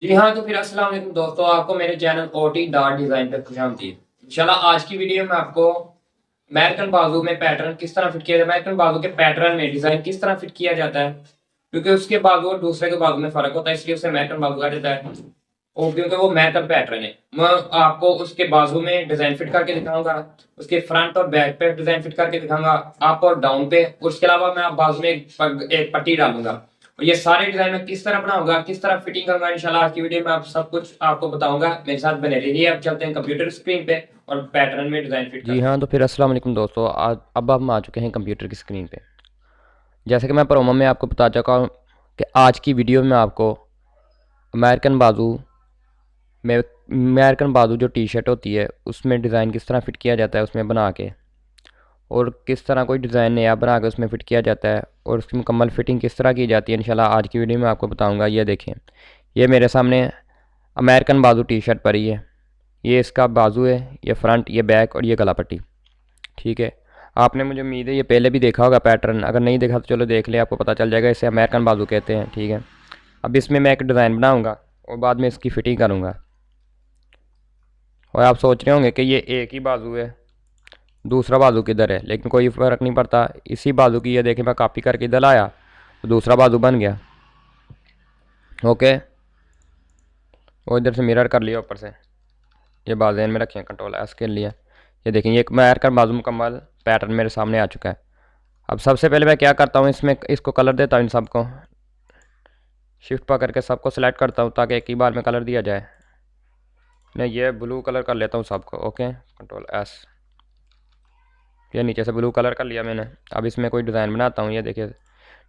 जी हाँ, तो फिर अस्सलाम वालेकुम दोस्तों, आपको मेरे चैनल ओटी डॉट डिज़ाइन पे खुशामदीद। इंशाल्लाह आज की वीडियो में आपको अमेरिकन बाजू में पैटर्न किस तरह फिट किया जाता है, अमेरिकन बाजू के पैटर्न में डिज़ाइन किस तरह फिट किया जाता है, क्योंकि उसके बाजू और दूसरे के बाजू में फ़र्क होता है, इसलिए उसे अमेरिकन बाजू कहा जाता है। और क्योंकि वो अमेरिकन पैटर्न है, मैं आपको उसके बाजू में डिज़ाइन फिट करके दिखाऊँगा, उसके फ्रंट और बैक पे डिज़ाइन फिट करके दिखाऊँगा, अप और डाउन पे। उसके अलावा मैं बाजू में एक पट्टी डालूँगा। और ये सारे डिज़ाइन मैं किस तरह बनाऊँगा, किस तरह फिटिंग करूँगा, इंशाल्लाह आज की वीडियो में आप सब कुछ आपको बताऊँगा। मेरे साथ बने रहिए। अब चलते हैं कंप्यूटर स्क्रीन पे और पैटर्न में डिज़ाइन फिट जी करते हैं। हाँ, तो फिर अस्सलाम वालेकुम दोस्तों। आज अब हम आ चुके हैं कंप्यूटर की स्क्रीन पे। जैसे कि मैं प्रोमो में आपको बता चुका हूँ कि आज की वीडियो में आपको अमेरिकन बाजू में अमेरिकन बाजू जो टी शर्ट होती है उसमें डिज़ाइन किस तरह फिट किया जाता है उसमें बना के, और किस तरह कोई डिज़ाइन नया बना के उसमें फ़िट किया जाता है और उसकी मुकम्मल फ़िटिंग किस तरह की जाती है, इंशाल्लाह आज की वीडियो में आपको बताऊँगा। ये देखें, ये मेरे सामने अमेरिकन बाजू टी शर्ट पड़ी है। ये इसका बाजू है, ये फ्रंट, ये बैक और ये गला पट्टी। ठीक है, आपने, मुझे उम्मीद है, ये पहले भी देखा होगा पैटर्न। अगर नहीं देखा तो चलो देख ले, आपको पता चल जाएगा। इसे अमेरिकन बाजू कहते हैं। ठीक है, अब इसमें मैं एक डिज़ाइन बनाऊंगा और बाद में इसकी फ़िटिंग करूंगा। और आप सोच रहे होंगे कि ये एक ही बाजू है, दूसरा बाजू किधर है, लेकिन कोई फ़र्क नहीं पड़ता। इसी बाजू की ये देखें, मैं कॉपी करके इधर आया तो दूसरा बाजू बन गया। ओके, और इधर से मिरर कर लिया ऊपर से। ये बाजू में रखें, कंट्रोल एस के लिए। ये देखें, ये अमेरिकन बाजू मुकम्मल पैटर्न मेरे सामने आ चुका है। अब सबसे पहले मैं क्या करता हूँ, इसमें इसको कलर देता हूँ। इन सबको शिफ्ट पकड़ के सबको सिलेक्ट करता हूँ ताकि एक ही बार में कलर दिया जाए। मैं ये ब्लू कलर कर लेता हूँ सबको। Okay, control S. ये नीचे से ब्लू कलर कर लिया मैंने। अब इसमें कोई डिज़ाइन बनाता हूँ। ये देखिए,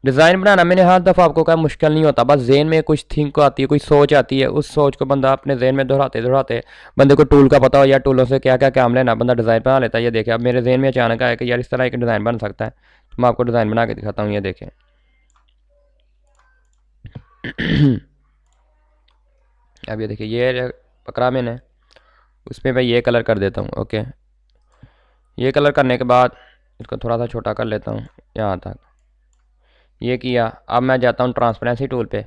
डिज़ाइन बनाना मैंने हर दफ़ा आपको कहा मुश्किल नहीं होता। बस जहन में कुछ थिंक आती है, कोई सोच आती है, उस सोच को बंदा अपने जहन में दोहराते दोहराते, बंदे को टूल का पता हो या टूलों से क्या क्या काम लेना, बंदा डिज़ाइन बना लेता है। ये देखिए, अब मेरे जहन में अचानक आया कि यार इस तरह एक डिज़ाइन बन सकता है, तो मैं आपको डिज़ाइन बना के दिखाता हूँ। ये देखें, अब ये देखिए, ये पकड़ा मैंने, उसमें मैं ये कलर कर देता हूँ। ओके, ये कलर करने के बाद इसको थोड़ा सा छोटा कर लेता हूँ यहाँ तक। ये किया, अब मैं जाता हूँ ट्रांसपेरेंसी टूल पे।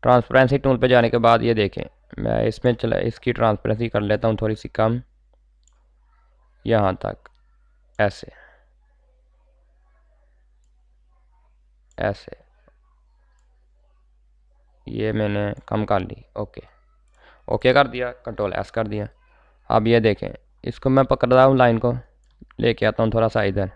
ट्रांसपेरेंसी टूल पे जाने के बाद ये देखें, मैं इसमें चला इसकी ट्रांसपेरेंसी कर लेता हूँ थोड़ी सी कम, यहाँ तक, ऐसे ऐसे। ये मैंने कम कर ली। ओके, ओके कर दिया, कंट्रोल एस कर दिया। अब ये देखें, इसको मैं पकड़ रहा हूँ, लाइन को लेके आता हूँ थोड़ा सा इधर,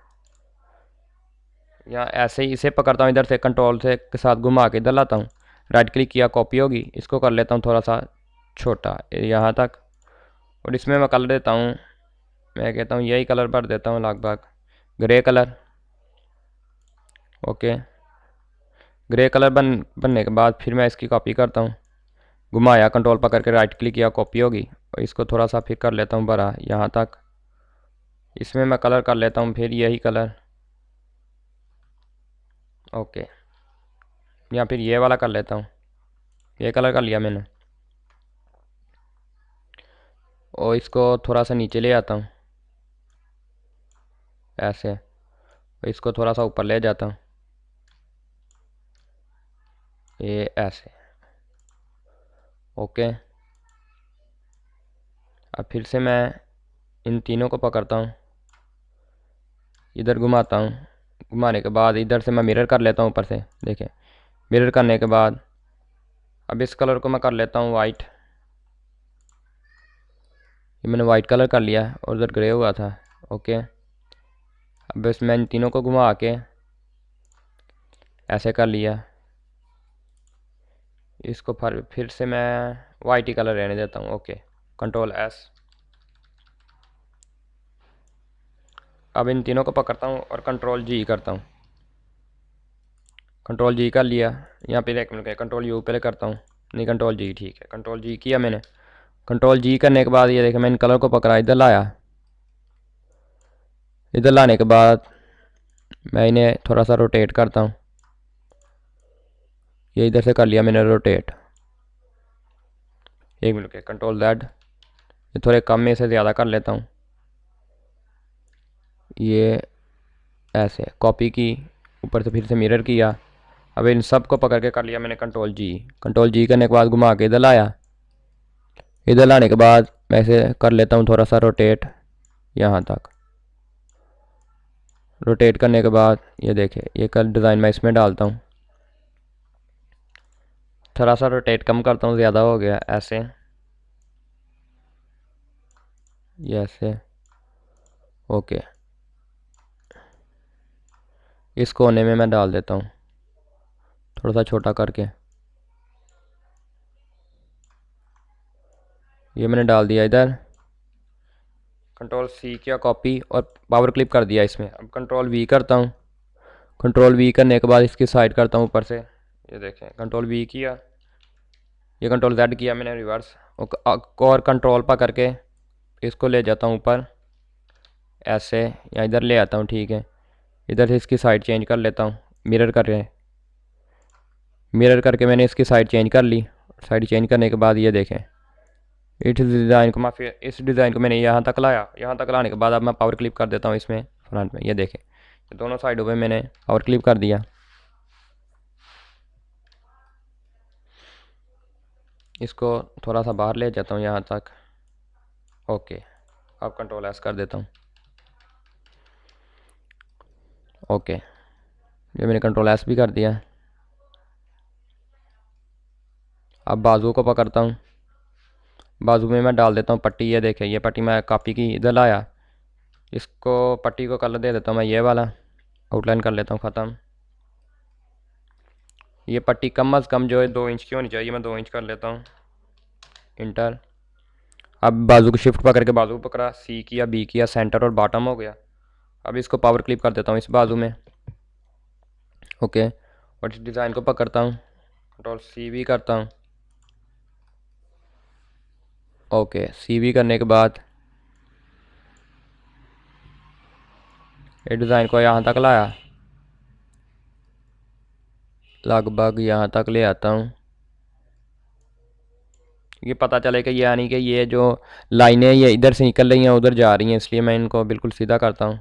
या ऐसे ही इसे पकड़ता हूँ इधर से, कंट्रोल से के साथ घुमा के इधर लाता हूँ। राइट क्लिक किया, कॉपी होगी, इसको कर लेता हूँ थोड़ा सा छोटा यहाँ तक। और इसमें मैं कलर देता हूँ, मैं कहता हूँ यही कलर भर देता हूँ, लगभग grey colour. Okay, grey colour बनने के बाद फिर मैं इसकी कॉपी करता हूँ, घुमाया, कंट्रोल पकड़ के राइट क्लिक किया, कॉपी होगी, और इसको थोड़ा सा फिर कर लेता हूँ बड़ा यहाँ तक। इसमें मैं कलर कर लेता हूँ फिर यही कलर। ओके, या फिर ये वाला कर लेता हूँ, ये कलर कर लिया मैंने। और इसको थोड़ा सा नीचे ले आता हूँ ऐसे, और इसको थोड़ा सा ऊपर ले जाता हूँ, ये ऐसे। ओके, अब फिर से मैं इन तीनों को पकड़ता हूँ, इधर घुमाता हूँ। घुमाने के बाद इधर से मैं मिरर कर लेता हूँ ऊपर से। देखें, मिरर करने के बाद अब इस कलर को मैं कर लेता हूँ वाइट। ये मैंने वाइट कलर कर लिया और उधर ग्रे हुआ था। ओके, अब इसमें इन तीनों को घुमा के ऐसे कर लिया। इसको फिर से मैं वाइट ही कलर रहने देता हूँ। Okay, control S. अब इन तीनों को पकड़ता हूँ और कंट्रोल जी करता हूँ। कंट्रोल जी कर लिया, यहाँ पे एक मिनट, कंट्रोल यू पहले करता हूँ, नहीं कंट्रोल जी, ठीक है, कंट्रोल जी किया मैंने। कंट्रोल जी करने के बाद ये देखा, मैं इन कलर को पकड़ा, इधर लाया। इधर लाने के बाद मैं इन्हें थोड़ा सा रोटेट करता हूँ। ये इधर से कर लिया मैंने रोटेट। एक मिनट के, कंट्रोल जेड। ये थोड़े कम में से ज़्यादा कर लेता हूँ। ये ऐसे कॉपी की, ऊपर से फिर से मिरर किया, अब इन सब को पकड़ के कर लिया मैंने कंट्रोल जी। कंट्रोल जी करने के बाद घुमा के इधर लाया। इधर लाने के बाद मैं इसे कर लेता हूँ थोड़ा सा रोटेट यहाँ तक। रोटेट करने के बाद ये देखिए ये कल डिज़ाइन मैं इसमें डालता हूँ। थोड़ा सा रोटेट कम करता हूँ, ज़्यादा हो गया, ऐसे ये ऐसे। ओके, इस कोने में मैं डाल देता हूँ थोड़ा सा छोटा करके। ये मैंने डाल दिया इधर। कंट्रोल सी किया कॉपी और पावर क्लिप कर दिया इसमें। अब कंट्रोल वी करता हूँ। कंट्रोल वी करने के बाद इसकी साइड करता हूँ ऊपर से। ये देखें कंट्रोल वी किया, ये कंट्रोल जेड किया मैंने रिवर्स, और कंट्रोल पकड़ के इसको ले जाता हूँ ऊपर ऐसे, या इधर ले आता हूँ। ठीक है, इधर से इसकी साइड चेंज कर लेता हूँ। मिरर कर रहे हैं, मिरर करके मैंने इसकी साइड चेंज कर ली। साइड चेंज करने के बाद ये देखें इस डिज़ाइन को मैंने यहाँ तक लाया। यहाँ तक लाने के बाद अब मैं पावर क्लिप कर देता हूँ इसमें फ्रंट में। ये देखें दोनों साइडों पे मैंने पावर क्लिप कर दिया। इसको थोड़ा सा बाहर ले जाता हूँ यहाँ तक। ओके, अब कंट्रोल एस कर देता हूँ। ओके, ये मैंने कंट्रोल एस भी कर दिया। अब बाजू को पकड़ता हूँ, बाजू में मैं डाल देता हूँ पट्टी। ये देखें ये पट्टी मैं कॉपी की इधर लाया, इसको पट्टी को कलर दे देता हूँ मैं ये वाला, आउटलाइन कर लेता हूँ ख़त्म। ये पट्टी कम अज़ कम जो है 2 इंच की होनी चाहिए, मैं 2 इंच कर लेता हूँ, इंटर। अब बाजू को शिफ्ट पकड़ के बाजू को पकड़ा, सी किया, बी किया, सेंटर और बॉटम हो गया। अब इसको पावर क्लिप कर देता हूँ इस बाजू में। ओके, और इस डिज़ाइन को पकड़ता हूँ, कंट्रोल सी भी करता हूँ। ओके, सी भी करने के बाद ये डिज़ाइन को यहाँ तक लाया, लगभग यहाँ तक ले आता हूँ। ये पता चले कि यानी कि ये जो लाइनें ये इधर से निकल रही हैं उधर जा रही हैं, इसलिए मैं इनको बिल्कुल सीधा करता हूँ।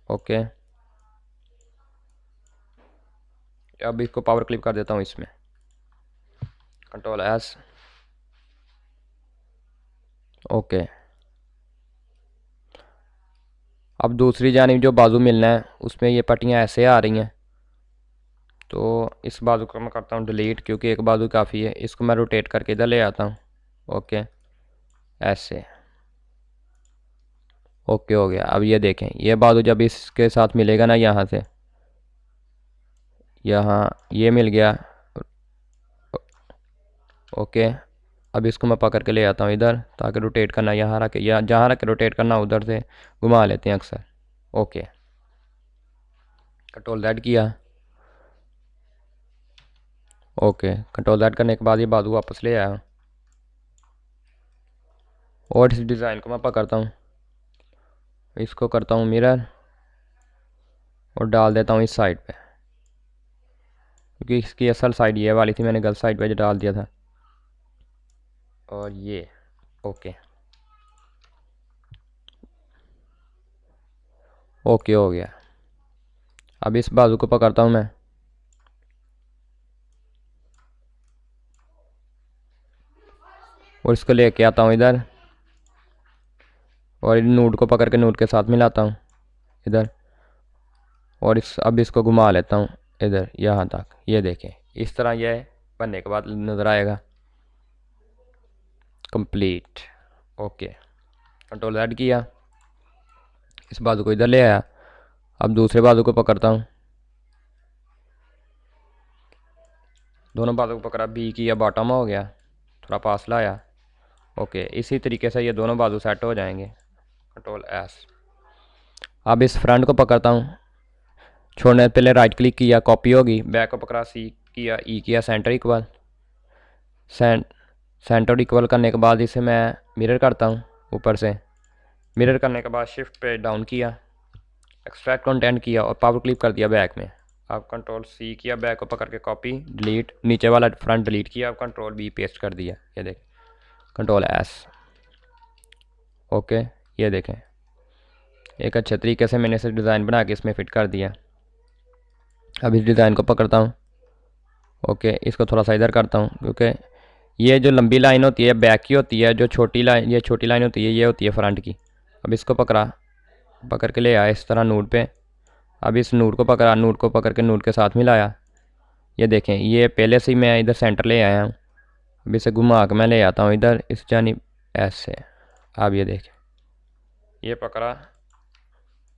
ओके, अब इसको पावर क्लिप कर देता हूँ इसमें, कंट्रोल एस। ओके, अब दूसरी जानिब जो बाजू मिलना है उसमें ये पट्टियाँ ऐसे आ रही हैं, तो इस बाजू को मैं करता हूँ डिलीट, क्योंकि एक बाजू काफ़ी है। इसको मैं रोटेट करके इधर ले आता हूँ। ओके, ऐसे। ओके हो गया। अब ये देखें ये बाजू जब इसके साथ मिलेगा ना, यहाँ से यहाँ ये मिल गया। ओके, अब इसको मैं पकड़ के ले आता हूँ इधर, ताकि रोटेट करना यहाँ रख के, या जहाँ रख के रोटेट करना उधर से घुमा लेते हैं अक्सर। ओके, कंट्रोल जेड किया। ओके, कंट्रोल जेड करने के बाद ये बाजू वापस ले आया, और इस डिज़ाइन को मैं पकड़ता हूँ, इसको करता हूँ मिरर और डाल देता हूँ इस साइड पे, क्योंकि इसकी असल साइड ये वाली थी, मैंने गलत साइड पे डाल दिया था। और ये ओके, ओके हो गया। अब इस बाजू को पकड़ता हूँ मैं, और इसको लेके आता हूँ इधर, और नूड को पकड़ के नूड के साथ मिलाता हूँ इधर, और अब इसको घुमा लेता हूँ इधर यहाँ तक। ये देखें इस तरह यह बनने के बाद नज़र आएगा कंप्लीट। ओके, कंट्रोल ऐड किया, इस बाजू को इधर ले आया। अब दूसरे बाजू को पकड़ता हूँ, दोनों बाजू को पकड़ा, बी किया, बॉटम हो गया, थोड़ा पास लाया। ओके, इसी तरीके से ये दोनों बाजू सेट हो जाएंगे, कंट्रोल एस। अब इस फ्रंट को पकड़ता हूँ, छोड़ने से पहले राइट क्लिक किया, कॉपी होगी, बैक को पकड़ा, सी किया, ई किया, सेंटर इक्वल। सेंटर इक्वल करने के बाद इसे मैं मिरर करता हूँ ऊपर से। मिरर करने के बाद शिफ्ट पे डाउन किया, एक्सट्रैक्ट कंटेंट किया और पावर क्लिप कर दिया बैक में। अब कंट्रोल सी किया, बैक को पकड़ के कॉपी, डिलीट, नीचे वाला फ्रंट डिलीट किया। अब कंट्रोल बी पेस्ट कर दिया, ये देख, कंट्रोल एस। ओके, ये देखें एक अच्छे तरीके से मैंने इसे डिज़ाइन बना के इसमें फ़िट कर दिया। अब इस डिज़ाइन को पकड़ता हूँ। ओके, इसको थोड़ा सा इधर करता हूँ क्योंकि ये जो लंबी लाइन होती है बैक की होती है, जो छोटी लाइन, ये छोटी लाइन होती है ये होती है फ्रंट की। अब इसको पकड़ के ले आया इस तरह नूड पे। अब इस नूड को पकड़ा, नूड को पकड़ के नूड के साथ मिलाया। ये देखें, ये पहले से ही मैं इधर सेंटर ले आया हूँ। अब इसे घुमा के मैं ले आता हूँ इधर इस जानिब ऐसे। अब ये देखें, ये पकड़ा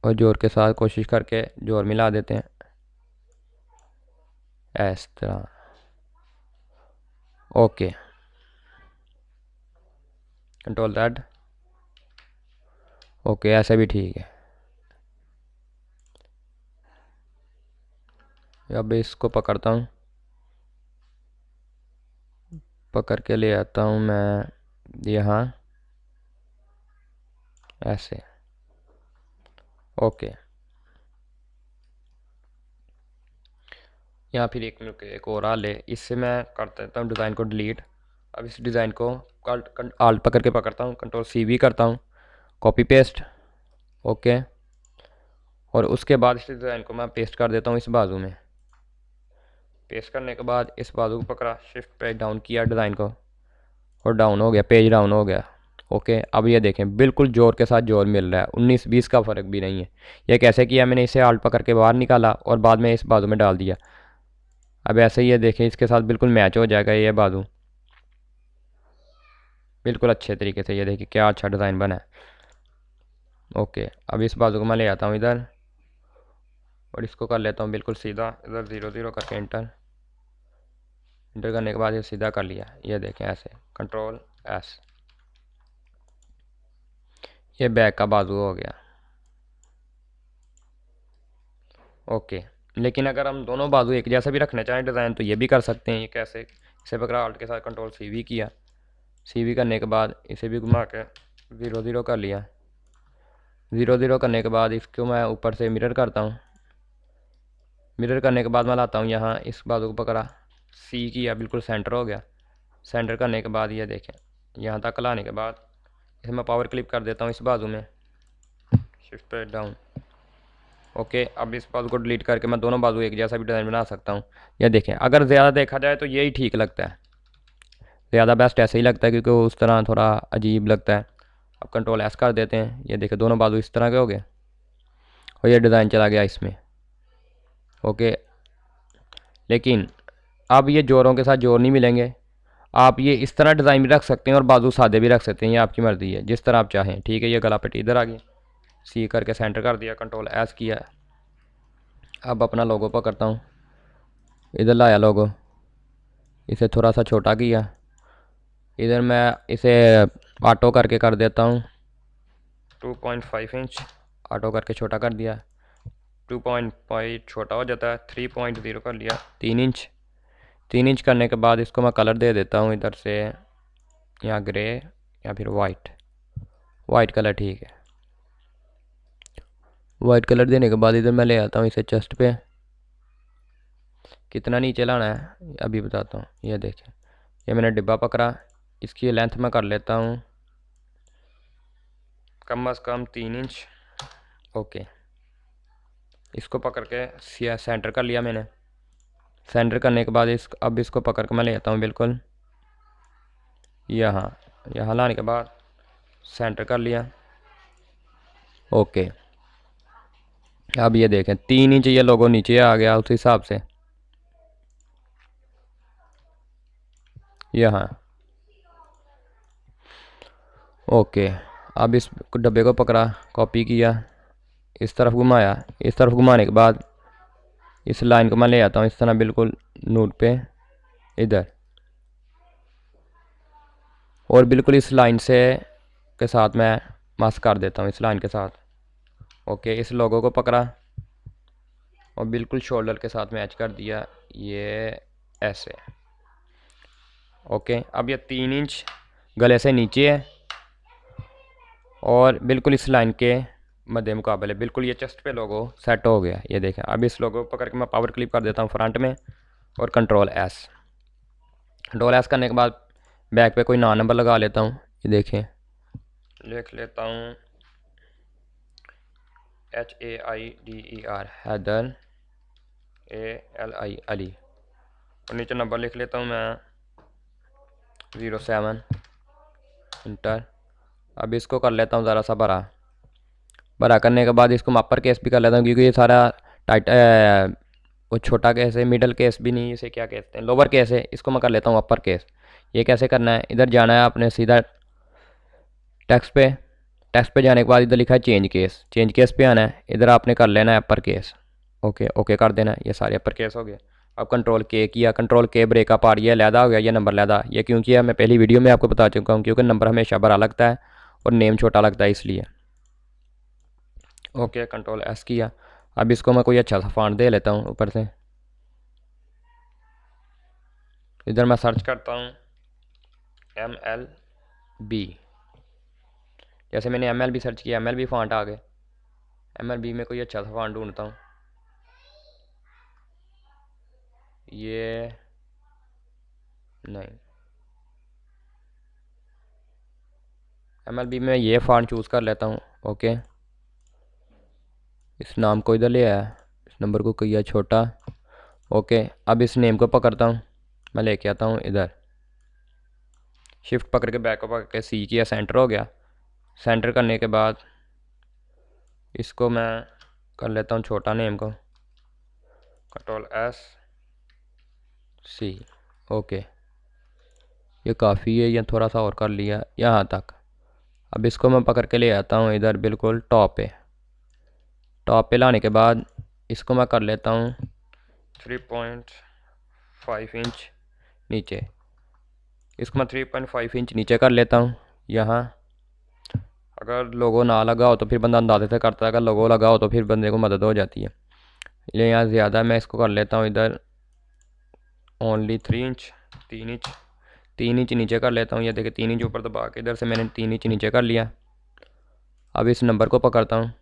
और जोर के साथ कोशिश करके जोर मिला देते हैं इस तरह। Okay, control Z। ओके, ऐसे भी ठीक है। अब इसको पकड़ता हूँ, पकड़ के ले आता हूँ मैं यहाँ ऐसे। ओके, यहाँ फिर एक और हाल है, इससे मैं कर देता हूँ डिज़ाइन को डिलीट। अब इस डिज़ाइन को आल्ट पकड़ के पकड़ता हूँ, कंट्रोल C भी करता हूँ, कॉपी पेस्ट। ओके, और उसके बाद इस डिज़ाइन को मैं पेस्ट कर देता हूँ इस बाजू में। पेस्ट करने के बाद इस बाजू को पकड़ा, शिफ्ट पे डाउन किया डिज़ाइन को और डाउन हो गया, पेज डाउन हो गया। ओके, अब ये देखें बिल्कुल जोर के साथ जोर मिल रहा है, 19-20 का फ़र्क भी नहीं है। ये कैसे किया मैंने, इसे आल्ट पकड़ के बाहर निकाला और बाद में इस बाजू में डाल दिया। अब ऐसे ही ये देखें इसके साथ बिल्कुल मैच हो जाएगा ये बाजू बिल्कुल अच्छे तरीके से। ये देखिए क्या अच्छा डिज़ाइन बना है। ओके, अब इस बाजू को मैं ले आता हूँ इधर और इसको कर लेता हूँ बिल्कुल सीधा, इधर 0-0 करके इंटर करने के बाद ये सीधा कर लिया। ये देखें ऐसे, कंट्रोल S। ये बैक का बाजू हो गया। ओके, लेकिन अगर हम दोनों बाजू एक जैसा भी रखना चाहें डिज़ाइन तो ये भी कर सकते हैं। ये कैसे, इसे पकड़ा आल्ट के साथ कंट्रोल C भी किया, C भी करने के बाद इसे भी घुमा के 0-0 कर लिया। 0-0 करने के बाद इसको मैं ऊपर से मिरर करता हूँ। मिरर करने के बाद मैं लाता हूँ यहाँ इस बाजू को पकड़ा, C किया, बिल्कुल सेंटर हो गया। सेंटर करने के बाद ये देखें यहाँ तक लाने के बाद इसे मैं पावर क्लिप कर देता हूँ इस बाजू में, शिफ्ट पे डाउन। ओके, अब इस बाजू को डिलीट करके मैं दोनों बाजू एक जैसा भी डिज़ाइन बना सकता हूँ। ये देखें, अगर ज़्यादा देखा जाए तो यही ठीक लगता है, ज़्यादा बेस्ट ऐसे ही लगता है क्योंकि उस तरह थोड़ा अजीब लगता है। अब कंट्रोल S कर देते हैं। ये देखें दोनों बाजू इस तरह के हो गए और ये डिज़ाइन चला गया इसमें। ओके, लेकिन अब ये जोरों के साथ जोर नहीं मिलेंगे। आप ये इस तरह डिज़ाइन भी रख सकते हैं और बाजू सादे भी रख सकते हैं, ये आपकी मर्ज़ी है, जिस तरह आप चाहें। ठीक है, ये गला पट्टी इधर आ गई, C करके सेंटर कर दिया, कंट्रोल S किया। अब अपना लोगो पकड़ता हूँ, इधर लाया लोगो, इसे थोड़ा सा छोटा किया, इधर मैं इसे ऑटो करके कर देता हूँ 2.5 इंच, ऑटो करके छोटा कर दिया। 2.5 छोटा हो जाता है, 3.0 कर लिया, 3 इंच। 3 इंच करने के बाद इसको मैं कलर दे देता हूँ इधर से, यहाँ ग्रे या फिर वाइट कलर। ठीक है, वाइट कलर देने के बाद इधर मैं ले आता हूँ इसे चेस्ट पे। कितना नीचे लाना है अभी बताता हूँ। ये देखें, ये मैंने डिब्बा पकड़ा, इसकी लेंथ मैं कर लेता हूँ कम से कम 3 इंच। ओके, इसको पकड़ के सेंटर कर लिया मैंने। सेंटर करने के बाद अब इसको पकड़ के मैं ले आता हूँ बिल्कुल यहाँ लाने के बाद सेंटर कर लिया। ओके, अब ये देखें 3 इंच ये लोगो नीचे आ गया उस हिसाब से यहाँ। ओके, अब इस डब्बे को पकड़ा, कॉपी किया, इस तरफ घुमाया, इस तरफ घुमाने के बाद इस लाइन को मैं ले आता हूँ इस तरह बिल्कुल नोट पे इधर, और बिल्कुल इस लाइन से के साथ मैं मास्क कर देता हूँ इस लाइन के साथ। ओके, इस लोगो को पकड़ा और बिल्कुल शोल्डर के साथ मैच कर दिया, ये ऐसे। ओके, अब ये 3 इंच गले से नीचे है और बिल्कुल इस लाइन के मध्य मुकाबले बिल्कुल ये चेस्ट पे लोगो सेट हो गया। ये देखें, अब इस लोगो को पकड़ के मैं पावर क्लिप कर देता हूँ फ्रंट में और कंट्रोल S करने के बाद बैक पे कोई नंबर लगा लेता हूँ। ये देखें, लिख लेता हूँ HAIDER, हैदर, ALI, अली। और नीचे नंबर लिख लेता हूँ मैं 07, इंटर। अब इसको कर लेता हूँ ज़रा सा बड़ा करने के बाद इसको मैं अपर केस भी कर लेता हूँ, क्योंकि ये सारा टाइट वो छोटा केस है, मिडल केस भी नहीं, इसे क्या कहते हैं, लोअर केस है, इसको मैं कर लेता हूँ अपर केस। ये कैसे करना है, इधर जाना है आपने सीधा टेक्स्ट पे जाने के बाद इधर लिखा है चेंज केस पे आना है, इधर आपने कर लेना है अपर केस। ओके कर देना है, ये सारे अपर केस हो गए। अब कंट्रोल के किया, कंट्रोल के ब्रेकअप आ रही है, लैदा हो गया ये नंबर लैदा। ये क्यों किया मैं पहली वीडियो में आपको बता चुका हूँ, क्योंकि नंबर हमेशा बड़ा लगता है और नेम छोटा लगता है इसलिए। ओके, कंट्रोल एस किया। अब इसको मैं कोई अच्छा सा फॉन्ट दे लेता हूँ ऊपर से। इधर मैं सर्च करता हूँ MLB, जैसे मैंने MLB सर्च किया, MLB फॉन्ट आ गए। MLB में कोई अच्छा सा फॉन्ट ढूंढता हूँ, ये नहीं, MLB में ये फॉन्ट चूज़ कर लेता हूँ। ओके, इस नाम को इधर ले आया, इस नंबर को किया छोटा। ओके, अब इस नेम को पकड़ता हूँ, मैं लेके आता हूँ इधर, शिफ्ट पकड़ के बैक को पकड़ के सी किया, सेंटर हो गया। सेंटर करने के बाद इसको मैं कर लेता हूँ छोटा नेम को, कंट्रोल एस सी। ओके, ये काफ़ी है, ये थोड़ा सा और कर लिया यहाँ तक। अब इसको मैं पकड़ के ले आता हूँ इधर बिल्कुल टॉप पे लाने के बाद इसको मैं कर लेता हूँ 3.5 इंच नीचे। इसको मैं 3.5 इंच नीचे कर लेता हूँ यहाँ। अगर लोगो ना लगा हो तो फिर बंदा अंदाजे से करता है, अगर लोगो लगा हो तो फिर बंदे को मदद हो जाती है। ये यहाँ ज़्यादा, मैं इसको कर लेता हूँ इधर ओनली 3 इंच, 3 इंच नीचे कर लेता हूँ। ये देखिए 3 इंच ऊपर दबा के इधर से मैंने 3 इंच नीचे कर लिया। अब इस नंबर को पकड़ता हूँ।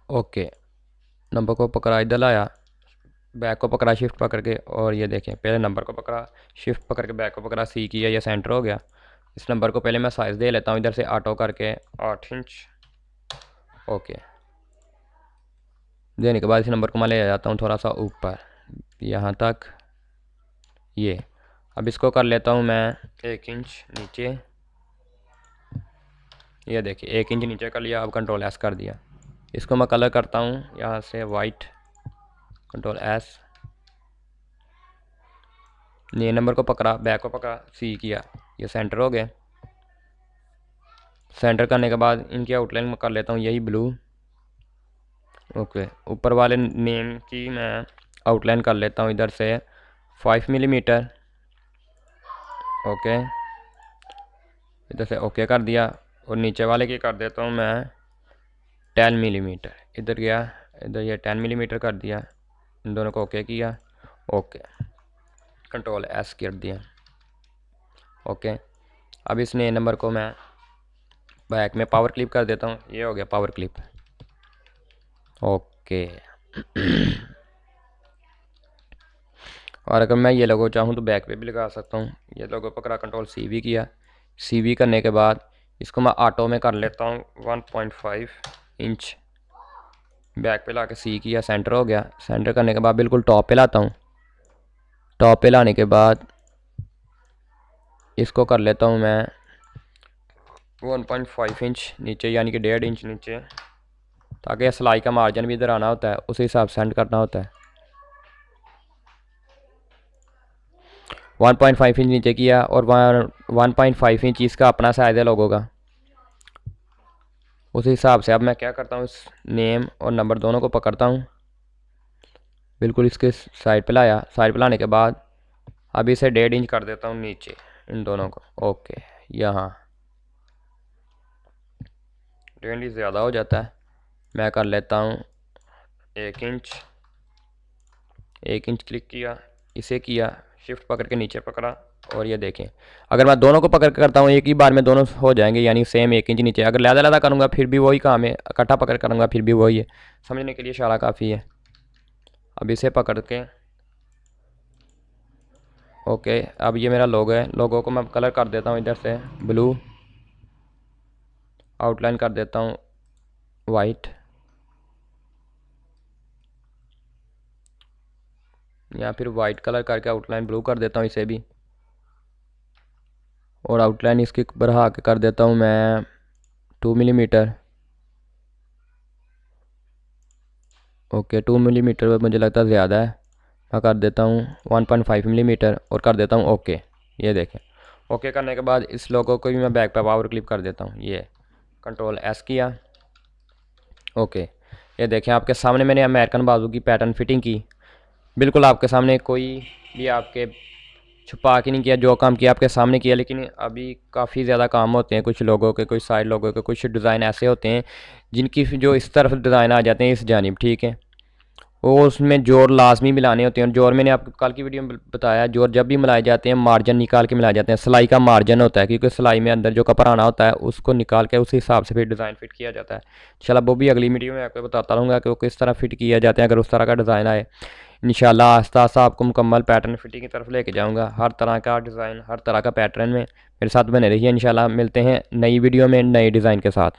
ओके, नंबर को पकड़ा, इधर लाया, बैक को पकड़ा शिफ्ट पकड़ के, और ये देखें पहले नंबर को पकड़ा, शिफ्ट पकड़ के बैक को पकड़ा, सी किया, ये सेंटर हो गया। इस नंबर को पहले मैं साइज़ दे लेता हूँ इधर से ऑटो करके 8 इंच। ओके, देने के बाद इस नंबर को मैं ले जाता हूँ थोड़ा सा ऊपर यहाँ तक ये। अब इसको कर लेता हूँ मैं 1 इंच नीचे, ये देखिए 1 इंच नीचे कर लिया। अब कंट्रोल एस कर दिया। इसको मैं कलर करता हूँ यहाँ से वाइट, कंट्रोल एस, ये नंबर को पकड़ा, बैक को पकड़ा, सी किया, ये सेंटर हो गए। सेंटर करने के बाद इनकी आउटलाइन में कर लेता हूँ यही ब्लू। ओके, ऊपर वाले नेम की मैं आउटलाइन कर लेता हूँ इधर से 5 मिलीमीटर। ओके, इधर से ओके कर दिया, और नीचे वाले की कर देता हूँ मैं 10 मिलीमीटर। इधर गया, इधर ये 10 मिलीमीटर कर दिया, इन दोनों को ओके किया। ओके, कंट्रोल एस कर दिया। ओके, अब इस नए नंबर को मैं बैक में पावर क्लिप कर देता हूँ, ये हो गया पावर क्लिप। ओके और अगर मैं ये लोगो चाहूँ तो बैक पे भी लगा सकता हूँ। ये लोगो पकड़ा, कंट्रोल सी भी किया, सी भी करने के बाद इसको मैं ऑटो में कर लेता हूँ 1.5 इंच, बैक पे ला के सी किया, सेंटर हो गया। सेंटर करने के बाद बिल्कुल टॉप पे लाता हूँ। टॉप पे लाने के बाद इसको कर लेता हूँ मैं 1.5 इंच नीचे, यानी कि 1.5 इंच नीचे, ताकि सिलाई का मार्जिन भी इधर आना होता है, उसी हिसाब से सेंड करना होता है। 1.5 इंच नीचे किया, और 1.5 इंच इसका अपना साइज है लोगों का, उस हिसाब से। अब मैं क्या करता हूँ, इस नेम और नंबर दोनों को पकड़ता हूँ, बिल्कुल इसके साइड पे लाया। साइड पे लाने के बाद अब इसे 1.5 इंच कर देता हूँ नीचे, इन दोनों को। ओके, यहाँ 1.5 इंच ज़्यादा हो जाता है, मैं कर लेता हूँ 1 इंच। 1 इंच क्लिक किया, इसे किया, शिफ्ट पकड़ के नीचे पकड़ा, और ये देखें अगर मैं दोनों को पकड़ के करता हूँ एक ही बार में दोनों हो जाएंगे, यानी सेम 1 इंच नीचे। अगर लहदा लहदा करूँगा फिर भी वही काम है, इकट्ठा पकड़ करूँगा फिर भी वही है। समझने के लिए इशारा काफ़ी है। अब इसे पकड़ के ओके, अब ये मेरा लोगो है, लोगो को मैं कलर कर देता हूँ इधर से ब्लू, आउटलाइन कर देता हूँ वाइट, या फिर वाइट कलर करके आउटलाइन ब्लू कर देता हूँ इसे भी, और आउटलाइन इसकी बढ़ा के कर देता हूँ मैं 2 मिलीमीटर। ओके 2 मिलीमीटर मुझे लगता है ज़्यादा है, मैं कर देता हूँ 1.5 मिलीमीटर और कर देता हूँ ओके। ये देखें, ओके करने के बाद इस लोगो को भी मैं बैक पे पावर क्लिप कर देता हूँ, ये कंट्रोल एस किया, ओके। ये देखें आपके सामने मैंने अमेरिकन बाजू की पैटर्न फिटिंग की, बिल्कुल आपके सामने, कोई भी आपके छुपा के नहीं किया, जो काम किया आपके सामने किया। लेकिन अभी काफ़ी ज़्यादा काम होते हैं कुछ लोगों के, कुछ साइड लोगों के, कुछ डिज़ाइन ऐसे होते हैं जिनकी जो इस तरफ डिज़ाइन आ जाते हैं इस जानिब, ठीक है, वो उसमें जोर लाजमी मिलाने होते हैं। और जोर मैंने आपको कल की वीडियो में बताया, जोर जब भी मिलाए जाते हैं मार्जिन निकाल के मिलाए जाते हैं, सिलाई का मार्जिन होता है, क्योंकि सिलाई में अंदर जो कपड़ा आना होता है उसको निकाल के उसी हिसाब से फिर डिज़ाइन फिट किया जाता है। इंशाल्लाह वो भी अगली वीडियो में आपको बताता रहूँगा कि वो किस तरह फिट किया जाता है अगर उस तरह का डिज़ाइन आए। इंशाल्लाह आस्ता आस्ता आपको मुकम्मल पैटर्न फिटिंग की तरफ लेके जाऊँगा, हर तरह का डिज़ाइन, हर तरह का पैटर्न में मेरे साथ बने रहिए। इंशाल्लाह मिलते हैं नई वीडियो में नए डिज़ाइन के साथ।